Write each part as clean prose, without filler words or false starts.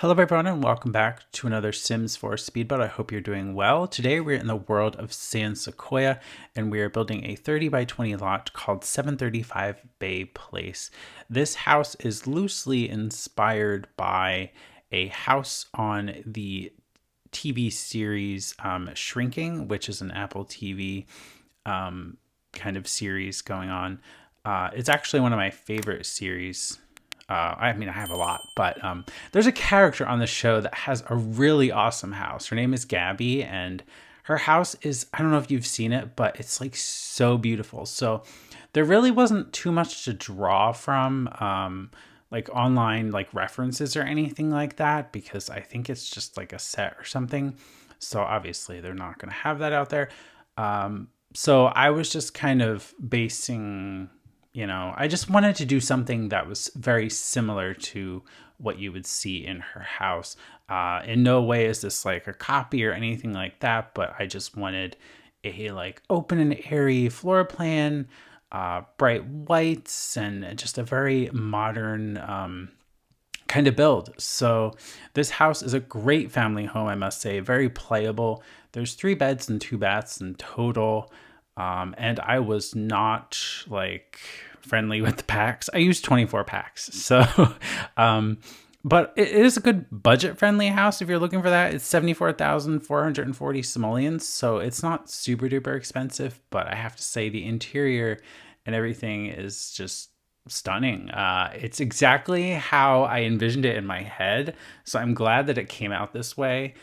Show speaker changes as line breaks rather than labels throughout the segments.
Hello everyone and welcome back to another Sims 4 Speedboat. I hope you're doing well. Today we're in the world of San Sequoia and we are building a 30 by 20 lot called 735 Bay Place. This house is loosely inspired by a house on the TV series Shrinking, which is an Apple TV kind of series going on. It's actually one of my favorite series. I have a lot, but there's a character on the show that has a really awesome house. Her name is Gabby, and her house is, I don't know if you've seen it, but it's like so beautiful. So there really wasn't too much to draw from, like online like references or anything like that, because I think it's just like a set or something. So obviously they're not going to have that out there. So I was just kind of basing, I just wanted to do something that was very similar to what you would see in her house. In no way is this like a copy or anything like that, but I just wanted a like open and airy floor plan, bright whites, and just a very modern kind of build. So this house is a great family home, I must say, very playable. There's 3 beds and 2 baths in total. And I was not like friendly with the packs. I used 24 packs. So, but it is a good budget friendly house if you're looking for that. It's 74,440 simoleons. So it's not super duper expensive, but I have to say the interior and everything is just stunning. It's exactly how I envisioned it in my head. So I'm glad that it came out this way.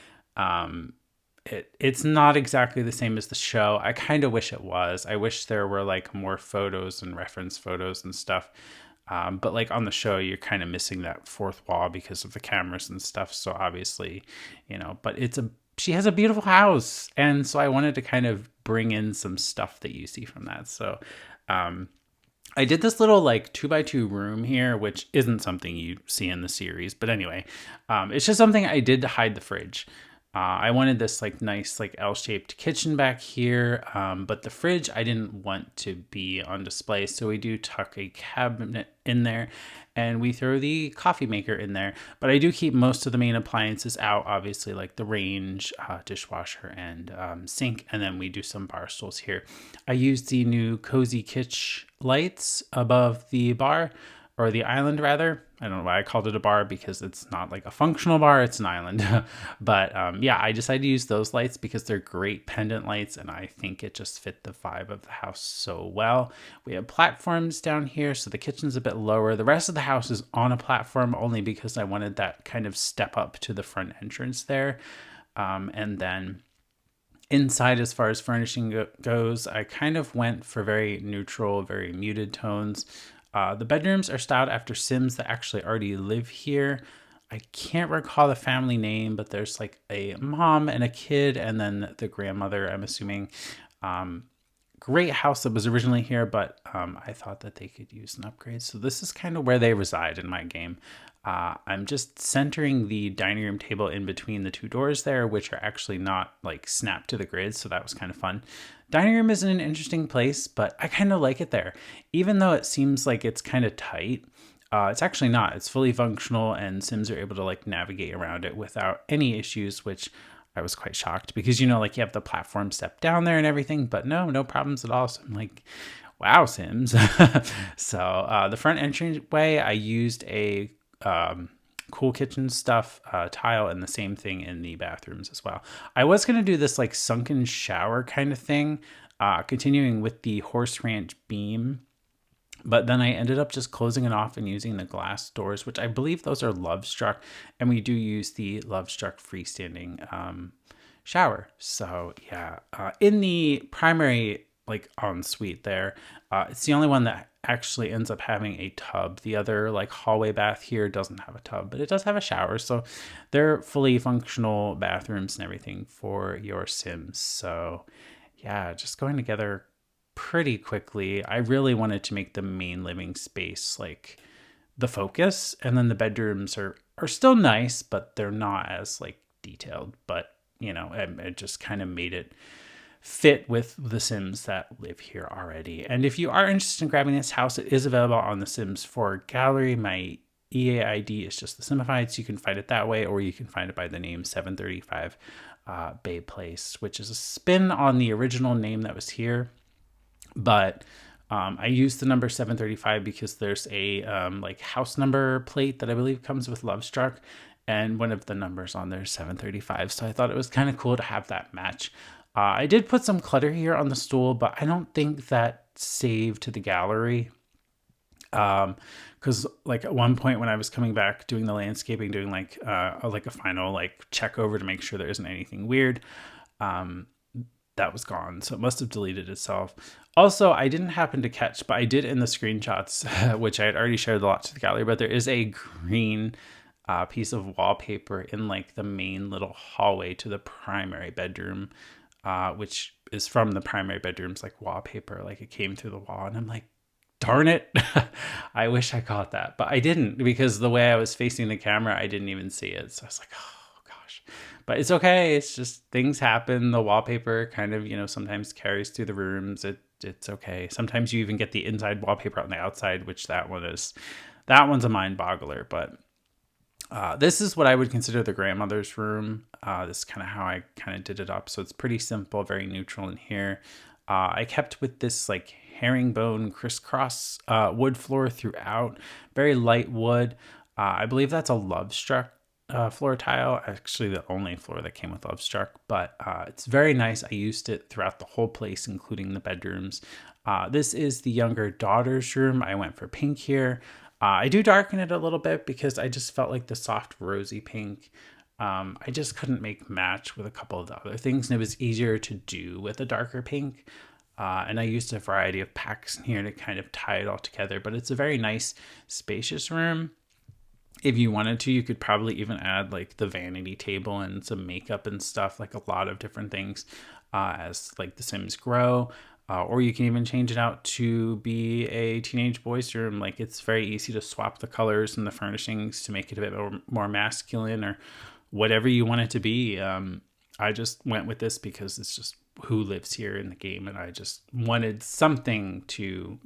It's not exactly the same as the show. I kind of wish it was. I wish there were like more photos and reference photos and stuff. But like on the show, you're kind of missing that fourth wall because of the cameras and stuff. So obviously, but she has a beautiful house. And so I wanted to kind of bring in some stuff that you see from that. So, I did this little like 2x2 room here, which isn't something you see in the series. But anyway, it's just something I did to hide the fridge. I wanted this like nice like L-shaped kitchen back here, but the fridge I didn't want to be on display, so we do tuck a cabinet in there and we throw the coffee maker in there. But I do keep most of the main appliances out, obviously like the range, dishwasher, and sink, and then we do some bar stools here. I used the new Cozy Kitsch lights above the bar, or the island rather. I don't know why I called it a bar, because it's not like a functional bar, it's an island. But yeah, I decided to use those lights because they're great pendant lights and I think it just fit the vibe of the house so well. We have platforms down here, so the kitchen's a bit lower. The rest of the house is on a platform only because I wanted that kind of step up to the front entrance there. And then inside, as far as furnishing goes, I kind of went for very neutral, very muted tones. The bedrooms are styled after Sims that actually already live here. I can't recall the family name, but there's like a mom and a kid and then the grandmother, I'm assuming. Great house that was originally here, but I thought that they could use an upgrade. So this is kind of where they reside in my game. I'm just centering the dining room table in between the 2 doors there, which are actually not like snapped to the grid. So that was kind of fun. Dining room is in an interesting place, but I kind of like it there. Even though it seems like it's kind of tight, it's actually not. It's fully functional and Sims are able to like navigate around it without any issues, which I was quite shocked because, like you have the platform step down there and everything, but no problems at all. So I'm like, wow, Sims. So the front entryway, I used a cool kitchen stuff tile, and the same thing in the bathrooms as well. I was going to do this like sunken shower kind of thing, continuing with the horse ranch beam, but then I ended up just closing it off and using the glass doors, which I believe those are Love Struck, and we do use the Love Struck freestanding shower. So yeah, in the primary like ensuite there, it's the only one that actually ends up having a tub. The other like hallway bath here doesn't have a tub, but it does have a shower. So they're fully functional bathrooms and everything for your Sims. So yeah, just going together pretty quickly. I really wanted to make the main living space like the focus, and then the bedrooms are still nice, but they're not as like detailed. But it just kind of made it fit with the Sims that live here already. And if you are interested in grabbing this house, it is available on the Sims 4 gallery. My EAID is just the Simified, so you can find it that way, or you can find it by the name 735 Bay Place, which is a spin on the original name that was here. But I use the number 735 because there's a like house number plate that I believe comes with Lovestruck, and one of the numbers on there is 735. So I thought it was kind of cool to have that match. I did put some clutter here on the stool, but I don't think that saved to the gallery. Because like at one point when I was coming back doing the landscaping, doing like a final like check over to make sure there isn't anything weird, that was gone, so it must have deleted itself. Also, I didn't happen to catch, but I did in the screenshots, which I had already shared a lot to the gallery, but there is a green piece of wallpaper in like the main little hallway to the primary bedroom, which is from the primary bedroom's like wallpaper. Like it came through the wall, and I'm like, darn it. I wish I caught that, but I didn't, because the way I was facing the camera, I didn't even see it. So I was like, oh gosh, but it's okay. It's just things happen. The wallpaper kind of, sometimes carries through the rooms. It's okay. Sometimes you even get the inside wallpaper on the outside, which that one's a mind boggler. But this is what I would consider the grandmother's room. This is kind of how I kind of did it up. So it's pretty simple, very neutral in here. I kept with this like herringbone crisscross wood floor throughout, very light wood. I believe that's a Lovestruck floor tile, actually the only floor that came with Lovestruck, but it's very nice. I used it throughout the whole place, including the bedrooms. This is the younger daughter's room. I went for pink here. I do darken it a little bit because I just felt like the soft rosy pink I just couldn't make match with a couple of the other things, and it was easier to do with a darker pink. And I used a variety of packs in here to kind of tie it all together, but it's a very nice, spacious room. If you wanted to, you could probably even add like the vanity table and some makeup and stuff, like a lot of different things as like the Sims grow. Or you can even change it out to be a teenage boys room. Like it's very easy to swap the colors and the furnishings to make it a bit more masculine or whatever you want it to be. I just went with this because it's just who lives here in the game, and I just wanted something to,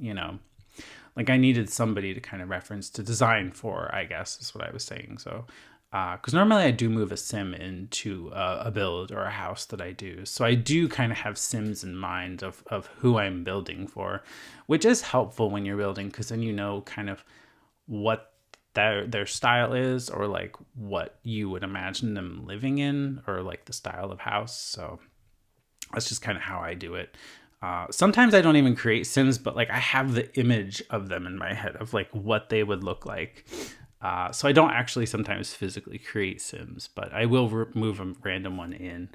like I needed somebody to kind of reference to design for, I guess is what I was saying. So because normally I do move a sim into a build or a house that I do, so I do kind of have sims in mind of who I'm building for, which is helpful when you're building, because then you know kind of what their style is, or like what you would imagine them living in, or like the style of house. So that's just kind of how I do it. Sometimes I don't even create sims, but like I have the image of them in my head of like what they would look like. So I don't actually sometimes physically create sims, but I will move a random one in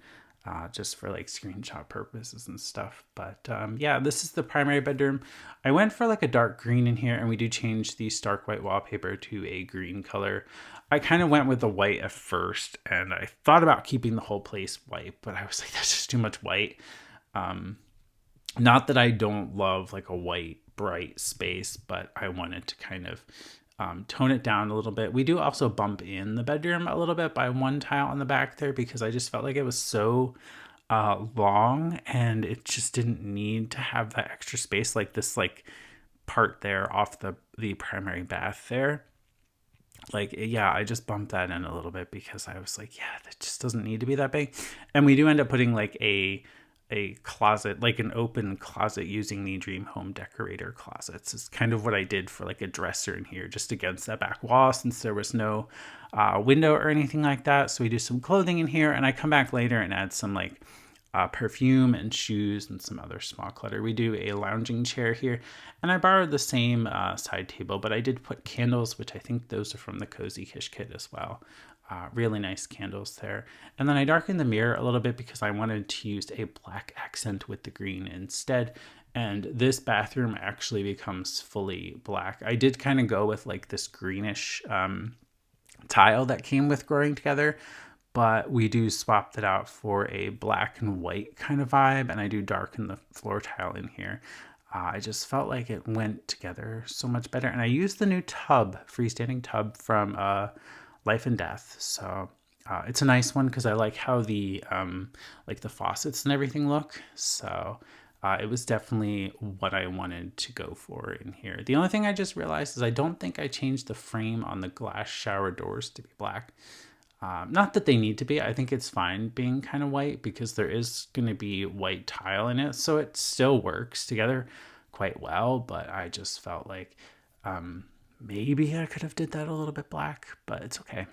just for like screenshot purposes and stuff. But yeah, this is the primary bedroom. I went for like a dark green in here, and we do change the stark white wallpaper to a green color. I kind of went with the white at first, and I thought about keeping the whole place white, but I was like, that's just too much white. Not that I don't love like a white bright space, but I wanted to kind of tone it down a little bit. We do also bump in the bedroom a little bit by one tile on the back there, because I just felt like it was so long, and it just didn't need to have that extra space, like this like part there off the primary bath there. Like, yeah, I just bumped that in a little bit because I was like, yeah, that just doesn't need to be that big. And we do end up putting like a closet, like an open closet, using the Dream Home Decorator closets. It's kind of what I did for like a dresser in here, just against that back wall, since there was no window or anything like that. So we do some clothing in here, and I come back later and add some like perfume and shoes and some other small clutter. We do a lounging chair here, and I borrowed the same side table, but I did put candles, which I think those are from the Cozy Kish kit as well. Really nice candles there. And then I darkened the mirror a little bit because I wanted to use a black accent with the green instead. And this bathroom actually becomes fully black. I did kind of go with like this greenish tile that came with Growing Together, but we do swap that out for a black and white kind of vibe. And I do darken the floor tile in here. I just felt like it went together so much better. And I used the new tub, freestanding tub from Life and Death. So it's a nice one because I like how the like the faucets and everything look. So It was definitely what I wanted to go for in here. The only thing I just realized is I don't think I changed the frame on the glass shower doors to be black. Not that they need to be. I think it's fine being kind of white because there is going to be white tile in it. So it still works together quite well. But I just felt like maybe I could have did that a little bit black, but it's okay.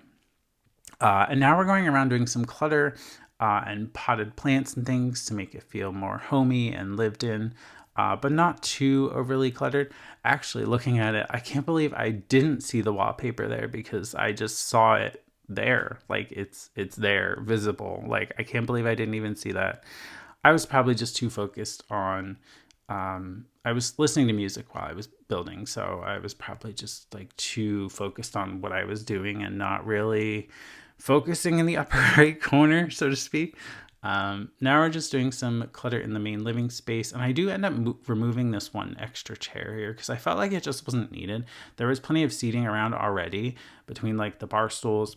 And now we're going around doing some clutter and potted plants and things to make it feel more homey and lived in, but not too overly cluttered. Actually, looking at it, I can't believe I didn't see the wallpaper there because I just saw it there. Like it's there, visible. Like I can't believe I didn't even see that. I was probably just too focused on I was listening to music while I was building, so I was probably just like too focused on what I was doing and not really focusing in the upper right corner, so to speak. Now we're just doing some clutter in the main living space, and I do end up removing this one extra chair here because I felt like it just wasn't needed. There was plenty of seating around already between like the bar stools,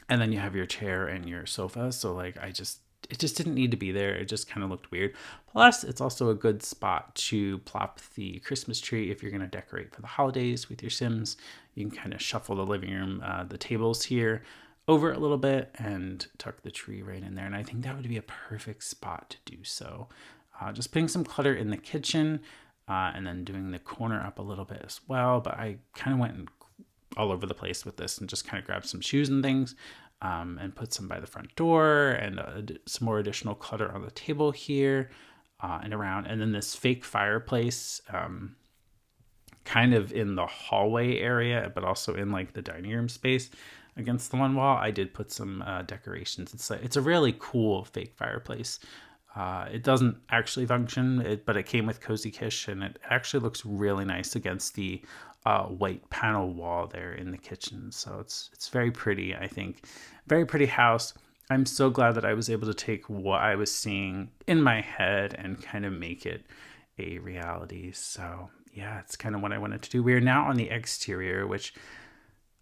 and then you have your chair and your sofa. So like it just didn't need to be there. It just kind of looked weird. Plus, it's also a good spot to plop the Christmas tree if you're going to decorate for the holidays with your Sims. You can kind of shuffle the living room, the tables here over a little bit and tuck the tree right in there. And I think that would be a perfect spot to do so. Just putting some clutter in the kitchen and then doing the corner up a little bit as well. But I kind of went all over the place with this and just kind of grabbed some shoes and things and put some by the front door and some more additional clutter on the table here and around. And then this fake fireplace kind of in the hallway area, but also in like the dining room space against the one wall. I did put some decorations. It's a really cool fake fireplace. It doesn't actually function, but it came with Cozy Kish, and it actually looks really nice against the white panel wall there in the kitchen. So it's very pretty, I think. Very pretty house. I'm so glad that I was able to take what I was seeing in my head and kind of make it a reality. So yeah, it's kind of what I wanted to do. We are now on the exterior, which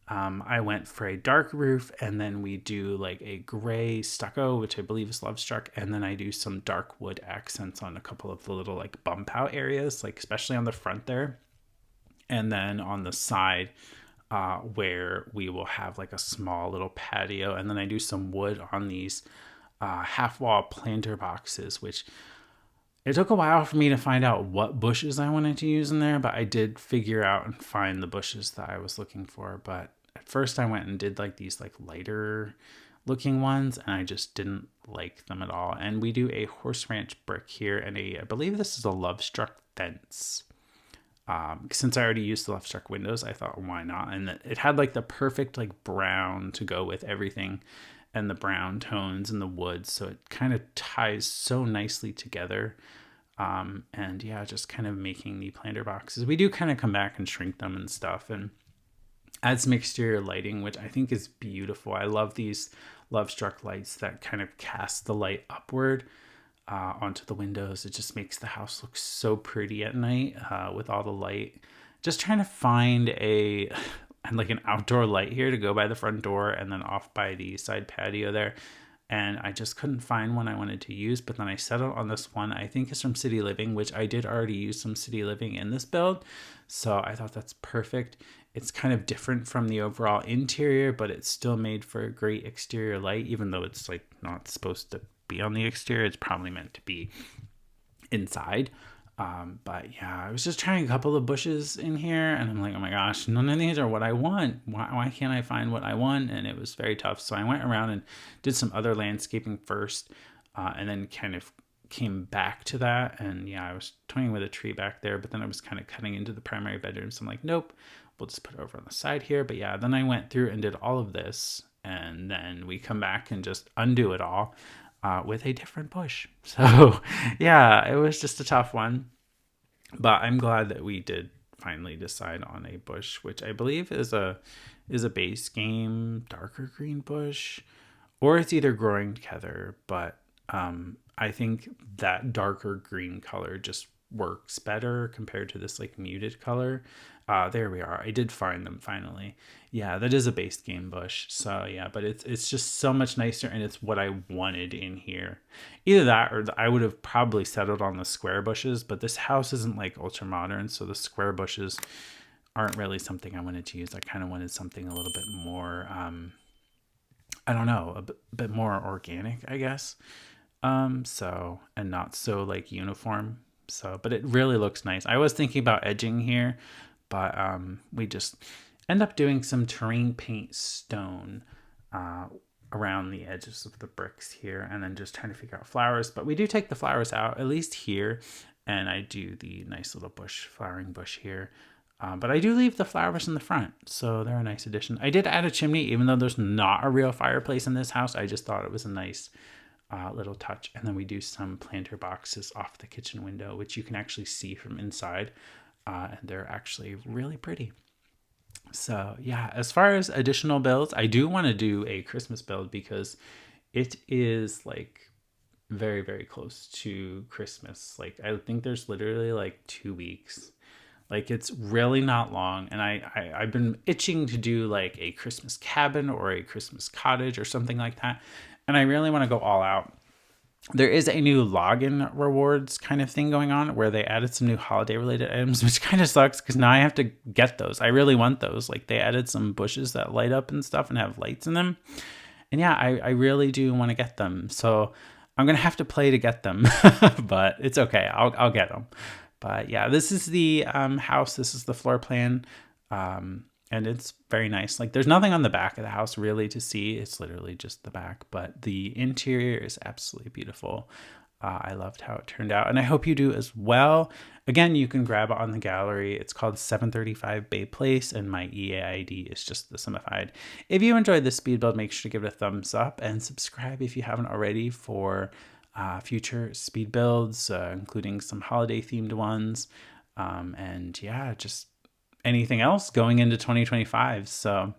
I went for a dark roof, and then we do like a gray stucco, which I believe is Love Struck, and then I do some dark wood accents on a couple of the little like bump out areas, like especially on the front there, and then on the side where we will have like a small little patio, and then I do some wood on these half wall planter boxes, which it took a while for me to find out what bushes I wanted to use in there, but I did figure out and find the bushes that I was looking for. But at first I went and did like these like lighter looking ones, and I just didn't like them at all. And we do a horse ranch brick here, and I believe this is a Love Struck fence. Since I already used the Love Struck windows, I thought, why not? And it had like the perfect like brown to go with everything and the brown tones and the wood. So it kind of ties so nicely together. And yeah, just kind of making the planter boxes. We do kind of come back and shrink them and stuff and add some exterior lighting, which I think is beautiful. I love these Love Struck lights that kind of cast the light upward onto the windows. It just makes the house look so pretty at night with all the light. Just trying to find like an outdoor light here to go by the front door and then off by the side patio there. And I just couldn't find one I wanted to use, but then I settled on this one. I think it's from City Living, which I did already use some City Living in this build. So I thought that's perfect. It's kind of different from the overall interior, but it's still made for a great exterior light, even though it's like not supposed to be on the exterior. It's probably meant to be inside. But yeah, I was just trying a couple of bushes in here, and I'm like, oh my gosh, none of these are what I want. Why can't I find what I want? And it was very tough. So I went around and did some other landscaping first, and then kind of came back to that. And yeah, I was toying with a tree back there, but then I was kind of cutting into the primary bedroom. So I'm like, nope, we'll just put it over on the side here. But yeah, then I went through and did all of this, and then we come back and just undo it all with a different bush. So yeah, it was just a tough one, but I'm glad that we did finally decide on a bush, which I believe is a base game darker green bush, or it's either growing together. But I think that darker green color just works better compared to this like muted color. There we are. I did find them finally. Yeah, that is a base game bush. So yeah, but it's just so much nicer, and it's what I wanted in here. Either that, or I would have probably settled on the square bushes. But this house isn't like ultra modern, so the square bushes aren't really something I wanted to use. I kind of wanted something a little bit more. I don't know, bit more organic, I guess. So, and not so like uniform. So, but it really looks nice. I was thinking about edging here, but we just end up doing some terrain paint stone around the edges of the bricks here, and then just trying to figure out flowers. But we do take the flowers out, at least here, and I do the nice little flowering bush here. But I do leave the flowers in the front, so they're a nice addition. I did add a chimney, even though there's not a real fireplace in this house. I just thought it was a nice little touch. And then we do some planter boxes off the kitchen window, which you can actually see from inside. And they're actually really pretty. So yeah, as far as additional builds, I do want to do a Christmas build because it is like very, very close to Christmas. Like I think there's literally like 2 weeks. Like it's really not long, and I've been itching to do like a Christmas cabin or a Christmas cottage or something like that, and I really want to go all out. There is a new login rewards kind of thing going on where they added some new holiday related items, which kind of sucks because now I have to get those. I really want those. Like they added some bushes that light up and stuff and have lights in them, and yeah, I really do want to get them. So I'm gonna have to play to get them, but it's okay. I'll get them. But yeah, this is the house. This is the floor plan. And it's very nice. Like there's nothing on the back of the house really to see. It's literally just the back. But the interior is absolutely beautiful. I loved how it turned out. And I hope you do as well. Again, you can grab it on the gallery. It's called 735 Bay Place. And my EA ID is just TheSimified. If you enjoyed this speed build, make sure to give it a thumbs up. And subscribe if you haven't already for future speed builds, including some holiday themed ones. And yeah, just anything else going into 2025. So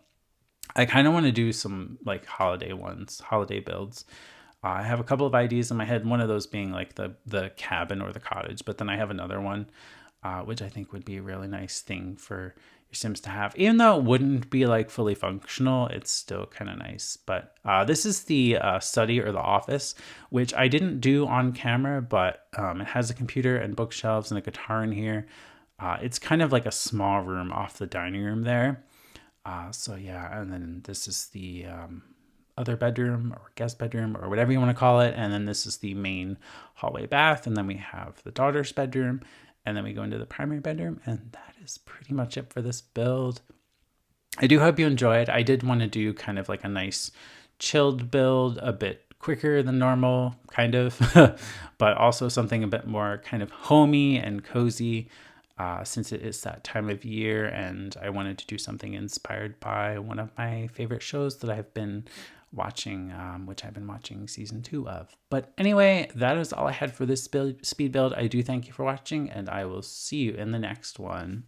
I kind of want to do some like holiday builds. I have a couple of ideas in my head, one of those being like the cabin or the cottage, but then I have another one, which I think would be a really nice thing for your Sims to have. Even though it wouldn't be like fully functional, it's still kind of nice. But this is the study or the office, which I didn't do on camera, but it has a computer and bookshelves and a guitar in here. It's kind of like a small room off the dining room there. So yeah, and then this is the other bedroom or guest bedroom or whatever you want to call it. And then this is the main hallway bath. And then we have the daughter's bedroom. And then we go into the primary bedroom. And that is pretty much it for this build. I do hope you enjoyed. I did want to do kind of like a nice chilled build, a bit quicker than normal, kind of, but also something a bit more kind of homey and cozy. Since it is that time of year, and I wanted to do something inspired by one of my favorite shows that I've been watching, which I've been watching season 2 of. But anyway, that is all I had for this speed build. I do thank you for watching, and I will see you in the next one.